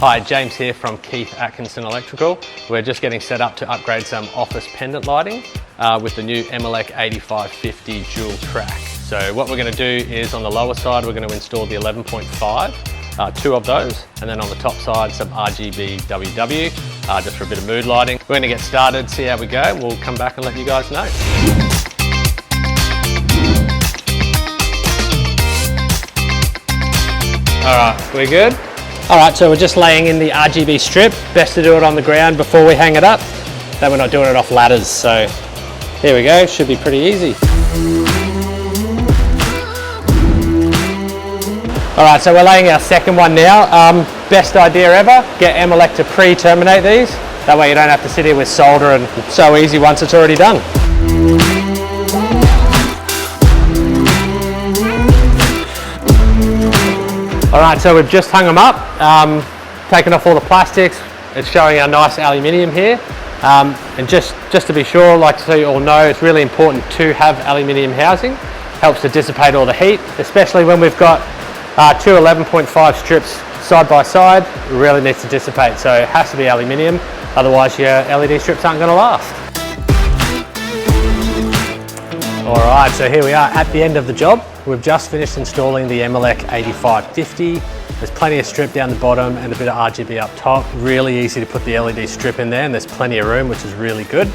Hi, James here from Keith Atkinson Electrical. We're just getting set up to upgrade some office pendant lighting with the new M-Elec 8550 dual track. So what we're going to do is on the lower side we're going to install the 11.5, two of those, and then on the top side some RGB WW just for a bit of mood lighting. We're going to get started, see how we go. We'll come back and let you guys know. Alright, we good? Alright, so we're just laying in the RGB strip. Best to do it on the ground before we hang it up. Then we're not doing it off ladders, so here we go, should be pretty easy. Alright, so we're laying our second one now. Best idea ever, get M-Elec to pre-terminate these. That way you don't have to sit here with solder, and it's so easy once it's already done. Alright, so we've just hung them up, taken off all the plastics. It's showing our nice aluminium here. And just to be sure, like so you all know, it's really important to have aluminium housing. Helps to dissipate all the heat, especially when we've got two 11.5 strips side by side. It really needs to dissipate, so it has to be aluminium, otherwise your LED strips aren't going to last. Alright, so here we are at the end of the job. We've just finished installing the M-Elec 8550. There's plenty of strip down the bottom and a bit of RGB up top. Really easy to put the LED strip in there, and there's plenty of room, which is really good.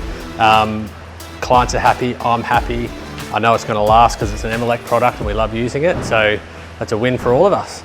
Clients are happy, I'm happy. I know it's going to last because it's an M-Elec product and we love using it, so that's a win for all of us.